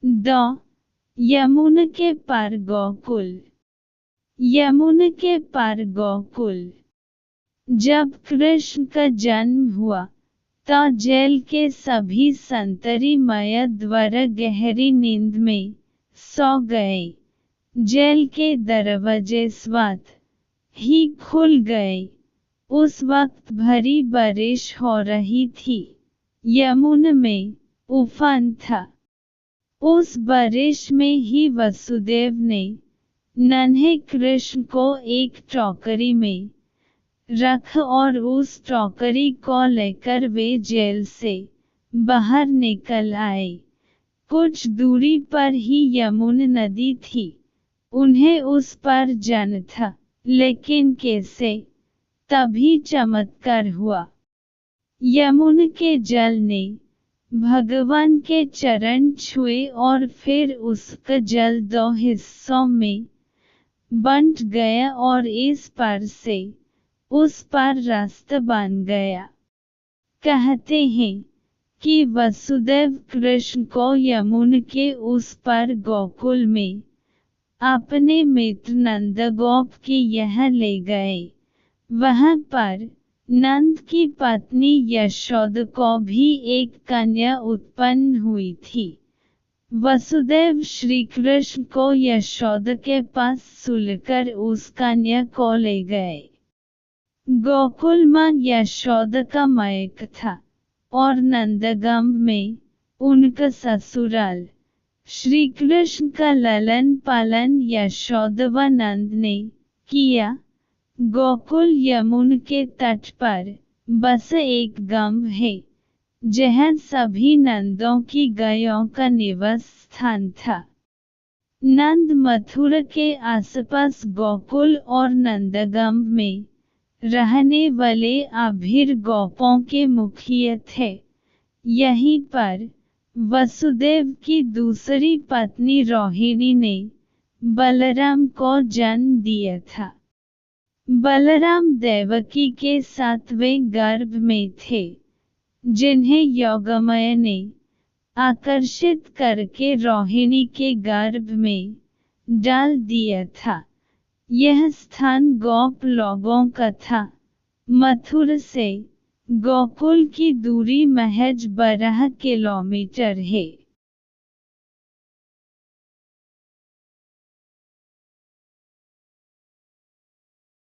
यमुन के पार गोकुल। यमुन के पार गोकुल। जब कृष्ण का जन्म हुआ तो जेल के सभी संतरी द्वारा गहरी नींद में सो गए। जेल के दरवाजे स्वतः ही खुल गए। उस वक्त भारी बारिश हो रही थी। यमुना में उफान था। उस बारिश में ही वसुदेव ने नन्हे कृष्ण को एक टोकरी में रख और उस टोकरी को लेकर वे जेल से बाहर निकल आए। कुछ दूरी पर ही यमुना नदी थी। उन्हें उस पर जाना था, लेकिन कैसे? तभी चमत्कार हुआ। यमुना के जल ने भगवान के चरण छुए और फिर उसका जल दो हिस्सों में बंट गया और इस पार से उस पार रास्ता बन गया। कहते हैं कि वसुदेव कृष्ण को यमुना के उस पार गोकुल में अपने मित्र नंदगोप के यहाँ ले गए। वहाँ पर नंद की पत्नी यशोदा को भी एक कन्या उत्पन्न हुई थी। वसुदेव श्री कृष्ण को यशोदा के पास सुलाकर उस कन्या को ले गए। गोकुल में यशोदा का मायका था और नंदगांव में उनका ससुराल। श्री कृष्ण का लालन पालन यशोदा व नंद ने किया। गोकुल यमुना के तट पर बसा एक गांव है, जहाँ सभी नंदों की गायों का निवास स्थान था। नंद मथुरा के आसपास गोकुल और नंदगांव में रहने वाले आभीर गोपों के मुखिया थे। यहीं पर वसुदेव की दूसरी पत्नी रोहिणी ने बलराम को जन्म दिया था। बलराम देवकी के सातवें गर्भ में थे, जिन्हें योगमाया ने आकर्षित करके रोहिणी के गर्भ में डाल दिया था। यह स्थान गोप लोगों का था। मथुरा से गोकुल की दूरी महज 12 किलोमीटर है।